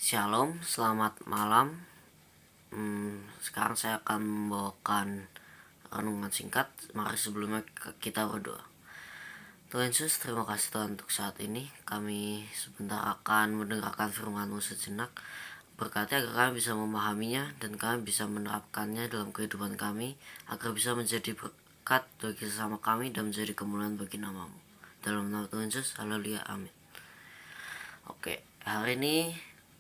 Shalom, selamat malam. Sekarang saya akan membawakan renungan singkat. Mari sebelumnya kita berdoa. Tuhan Yesus, terima kasih Tuhan untuk saat ini. Kami sebentar akan mendengarkan firman-Mu sejenak. Berkati agar kami bisa memahaminya dan kami bisa menerapkannya dalam kehidupan kami, agar bisa menjadi berkat bagi sesama kami dan menjadi kemuliaan bagi nama-Mu. Dalam nama Tuhan Yesus, haleluya, amin. Oke, hari ini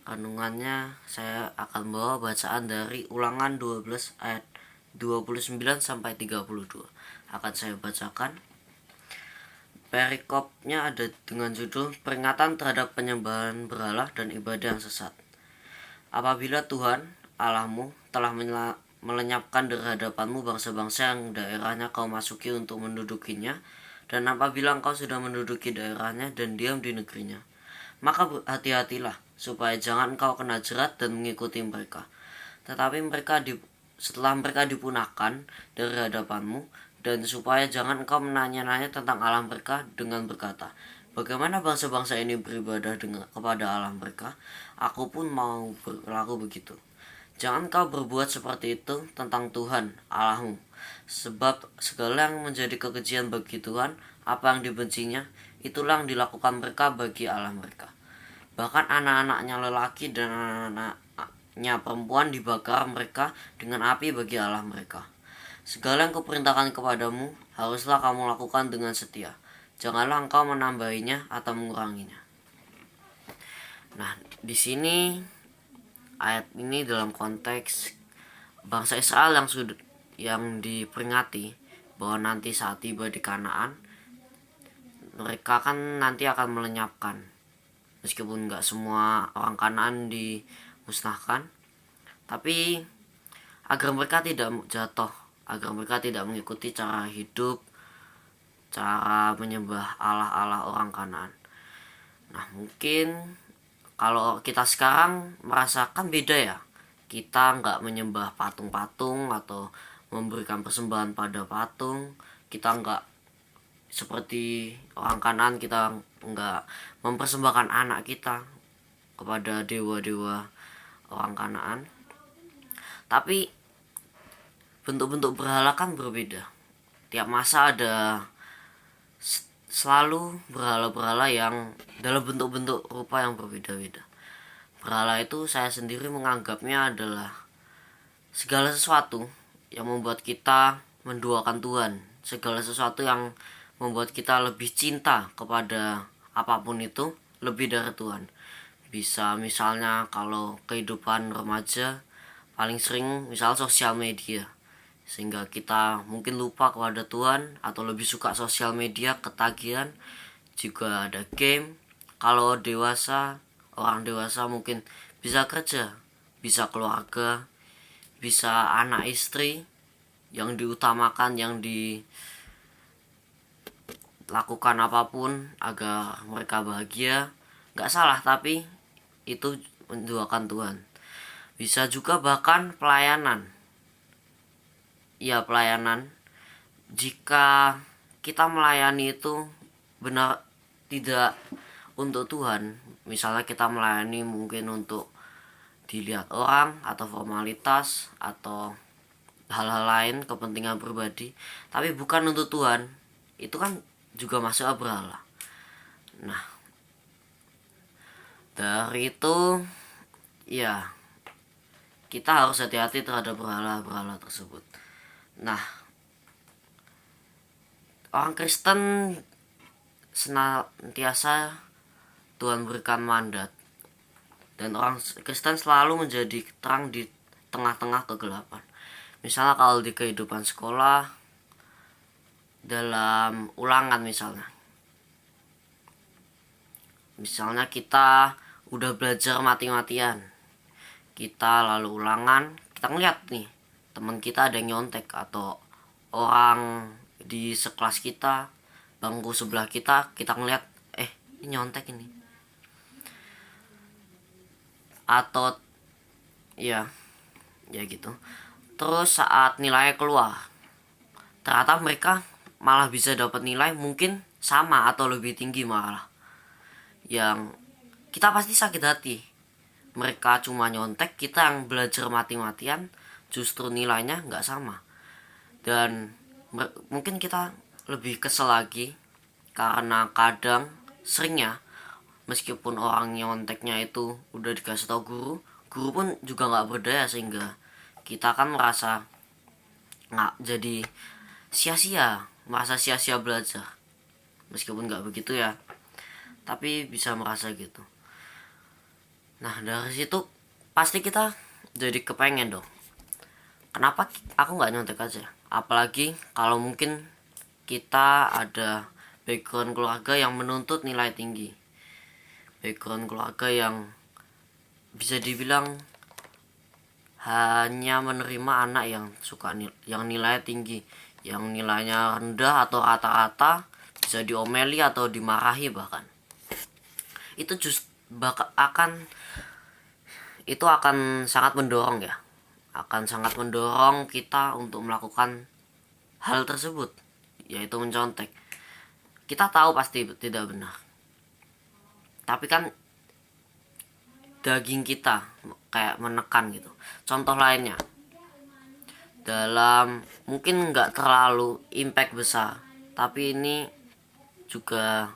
renungannya saya akan bawa bacaan dari Ulangan 12 ayat 29 sampai 32. Akan saya bacakan. Perikopnya ada dengan judul Peringatan terhadap penyembahan berhala dan ibadah yang sesat. Apabila Tuhan Allahmu telah melenyapkan dari hadapanmu bangsa-bangsa yang daerahnya kau masuki untuk mendudukinya, dan apabila engkau sudah menduduki daerahnya dan diam di negerinya, maka hati-hatilah supaya jangan engkau kena jerat dan mengikuti mereka. Tetapi setelah mereka dipunahkan dari hadapanmu, dan supaya jangan engkau menanya-nanya tentang Allah mereka dengan berkata, bagaimana bangsa-bangsa ini beribadah kepada Allah mereka? Aku pun mau berlaku begitu. Jangan kau berbuat seperti itu tentang Tuhan Allahmu, sebab segala yang menjadi kekejian bagi Tuhan, apa yang dibencinya, itulah yang dilakukan mereka bagi Allah mereka. Bahkan anak-anaknya lelaki dan anak-anaknya perempuan dibakar mereka dengan api bagi Allah mereka. Segala yang kuperintahkan kepadamu haruslah kamu lakukan dengan setia. Janganlah engkau menambahinya atau menguranginya. Nah, di sini ayat ini dalam konteks bangsa Israel yang diperingati bahwa nanti saat tiba di Kanaan, mereka kan nanti akan melenyapkan. Meskipun nggak semua orang Kanaan dimusnahkan, tapi agar mereka tidak jatuh, agar mereka tidak mengikuti cara hidup, cara menyembah Allah-Allah orang Kanaan. Nah, mungkin kalau kita sekarang merasakan beda ya. Kita nggak menyembah patung-patung atau memberikan persembahan pada patung. Kita nggak seperti orang Kanaan, kita nggak mempersembahkan anak kita kepada dewa-dewa orang Kanaan. Tapi bentuk-bentuk berhala kan berbeda. Tiap masa ada selalu berhala-berhala yang dalam bentuk-bentuk rupa yang berbeda-beda. Berhala itu saya sendiri menganggapnya adalah segala sesuatu yang membuat kita menduakan Tuhan, segala sesuatu yang membuat kita lebih cinta kepada apapun itu lebih dari Tuhan. Bisa misalnya kalau kehidupan remaja paling sering misal sosial media, sehingga kita mungkin lupa kepada Tuhan atau lebih suka sosial media, ketagihan. Juga ada game. Kalau orang dewasa mungkin bisa kerja, bisa keluarga, bisa anak istri yang diutamakan, yang dilakukan apapun agar mereka bahagia. Gak salah, tapi itu menduakan Tuhan. Bisa juga bahkan pelayanan. Ya, pelayanan. Jika kita melayani itu benar tidak untuk Tuhan, misalnya kita melayani mungkin untuk dilihat orang atau formalitas atau hal-hal lain, kepentingan pribadi, tapi bukan untuk Tuhan, itu kan juga masuk berhala. Nah, dari itu ya kita harus hati-hati terhadap berhala-berhala tersebut. Nah, orang Kristen senantiasa Tuhan berikan mandat, dan orang Kristen selalu menjadi terang di tengah-tengah kegelapan. Misalnya kalau di kehidupan sekolah, dalam ulangan misalnya kita udah belajar mati-matian, kita lalu ulangan, kita ngeliat nih teman kita ada yang nyontek, atau orang di sekelas kita, bangku sebelah kita ngeliat, ini nyontek ini. Atau ya gitu. Terus saat nilainya keluar, ternyata mereka malah bisa dapat nilai mungkin sama atau lebih tinggi malah, yang kita pasti sakit hati. mereka cuma nyontek, kita yang belajar mati-matian justru nilainya nggak sama. Dan mungkin kita lebih kesel lagi karena kadang seringnya meskipun orang nyonteknya itu udah dikasih tau guru, guru pun juga nggak berdaya, sehingga kita kan merasa nggak jadi sia-sia, merasa sia-sia belajar. Meskipun nggak begitu ya, tapi bisa merasa gitu. Nah dari situ pasti kita jadi kepengen dong, kenapa aku nggak nyontek aja. Apalagi kalau mungkin kita ada background keluarga yang menuntut nilai tinggi, background keluarga yang bisa dibilang hanya menerima anak yang suka yang nilainya tinggi, yang nilainya rendah atau rata-rata bisa diomeli atau dimarahi. Bahkan itu akan sangat mendorong ya, akan sangat mendorong kita untuk melakukan hal tersebut, yaitu mencontek. Kita tahu pasti tidak benar, tapi kan daging kita kayak menekan gitu. Contoh lainnya, dalam mungkin nggak terlalu impact besar, tapi ini juga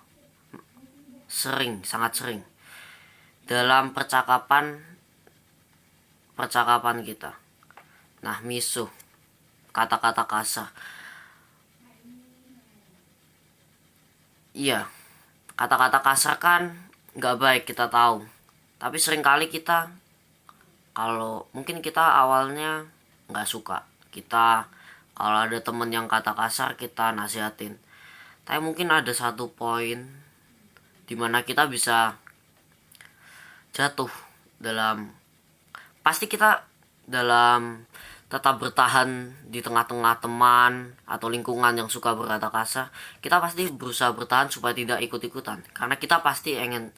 sangat sering dalam percakapan kita. Nah, misuh, kata-kata kasar. Iya, kata-kata kasar kan nggak baik, kita tahu. Tapi seringkali kita, kalau mungkin kita awalnya nggak suka, kita kalau ada temen yang kata kasar kita nasihatin. Tapi mungkin ada satu poin dimana kita bisa jatuh pasti kita dalam tetap bertahan di tengah-tengah teman atau lingkungan yang suka berkata kasar, kita pasti berusaha bertahan supaya tidak ikut-ikutan, karena kita pasti ingin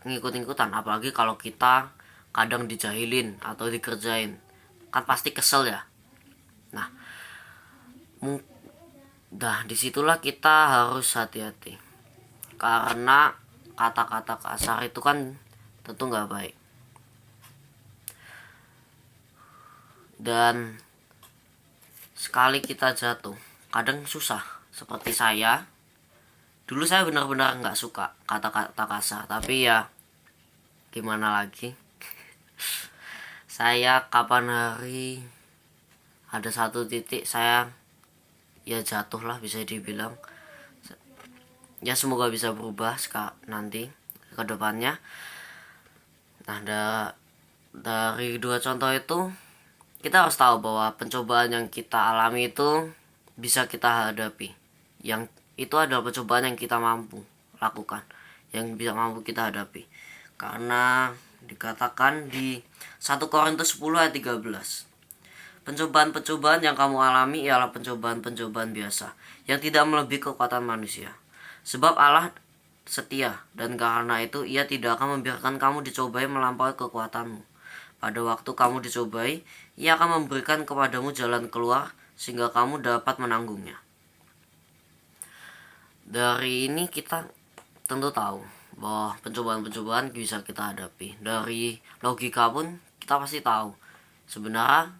ngikut-ikutan. Apalagi kalau kita kadang dijahilin atau dikerjain, kan pasti kesel ya. Nah disitulah kita harus hati-hati, karena kata-kata kasar itu kan tentu nggak baik. Dan sekali kita jatuh, kadang susah. Seperti saya, dulu saya benar-benar nggak suka kata-kata kasar, tapi ya gimana lagi. Saya kapan hari ada satu titik saya ya jatuh lah, bisa dibilang. Ya semoga bisa berubah nanti ke depannya. Nah dari dua contoh itu kita harus tahu bahwa pencobaan yang kita alami itu bisa kita hadapi. Yang itu adalah pencobaan yang kita mampu lakukan, yang bisa mampu kita hadapi. Karena dikatakan di 1 Korintus 10 ayat 13, pencobaan-pencobaan yang kamu alami ialah pencobaan-pencobaan biasa, yang tidak melebihi kekuatan manusia. Sebab Allah setia, dan karena itu Ia tidak akan membiarkan kamu dicobai melampaui kekuatanmu. Pada waktu kamu dicobai, Ia akan memberikan kepadamu jalan keluar sehingga kamu dapat menanggungnya. Dari ini kita tentu tahu bahwa pencobaan-pencobaan bisa kita hadapi. Dari logika pun kita pasti tahu sebenarnya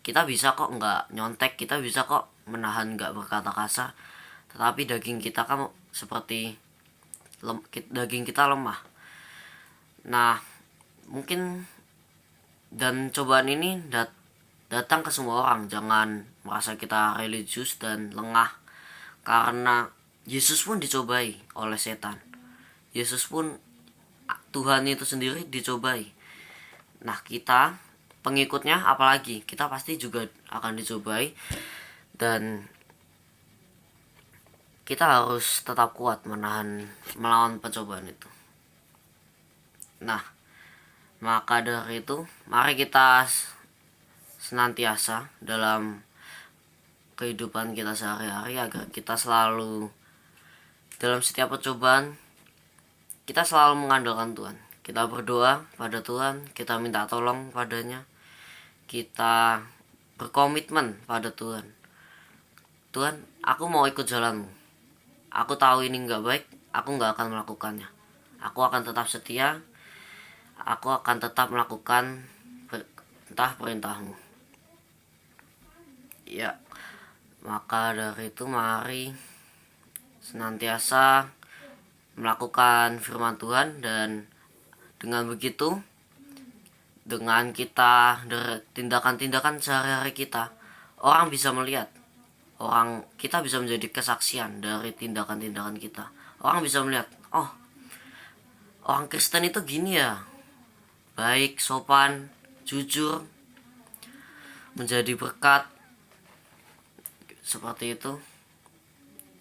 kita bisa kok nggak nyontek, kita bisa kok menahan nggak berkata kasar. Tetapi daging kita kan seperti daging kita lemah. Nah mungkin, dan cobaan ini datang ke semua orang. Jangan merasa kita religius dan lengah, karena Yesus pun dicobai oleh setan. Yesus pun, Tuhan itu sendiri dicobai. Nah kita pengikutnya apalagi, kita pasti juga akan dicobai, dan kita harus tetap kuat melawan pencobaan itu. Nah maka dari itu mari kita senantiasa dalam kehidupan kita sehari-hari agar kita selalu dalam setiap percobaan kita selalu mengandalkan Tuhan. Kita berdoa pada Tuhan, kita minta tolong padanya, kita berkomitmen pada Tuhan. Tuhan, aku mau ikut jalanmu. Aku tahu ini gak baik, aku gak akan melakukannya. Aku akan tetap setia, aku akan tetap melakukan perintah-perintahmu. Ya, maka dari itu mari senantiasa melakukan firman Tuhan, dan dengan begitu, dengan kita dari tindakan-tindakan sehari-hari kita, orang bisa melihat, kita bisa menjadi kesaksian dari tindakan-tindakan kita. Orang bisa melihat, oh, orang Kristen itu gini ya, baik, sopan, jujur, menjadi berkat, seperti itu.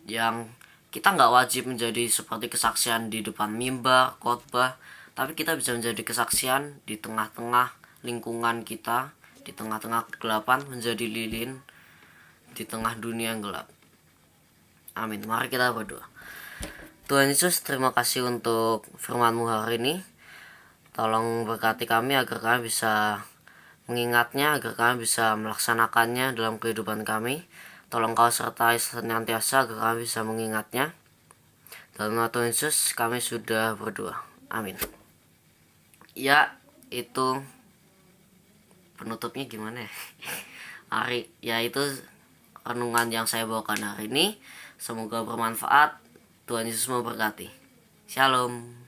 Yang kita nggak wajib menjadi seperti kesaksian di depan mimbar, khotbah, tapi kita bisa menjadi kesaksian di tengah-tengah lingkungan kita, di tengah-tengah kegelapan, menjadi lilin di tengah dunia yang gelap. Amin. Mari kita berdoa. Tuhan Yesus, terima kasih untuk firman-Mu hari ini. Tolong berkati kami agar kami bisa mengingatnya, agar kami bisa melaksanakannya dalam kehidupan kami. Tolong Kau sertai senantiasa agar kami bisa mengingatnya. Dalam nama Tuhan Yesus kami sudah berdoa. Amin. Ya, itu penutupnya gimana ya? Ya itu renungan yang saya bawakan hari ini. Semoga bermanfaat. Tuhan Yesus memberkati. Shalom.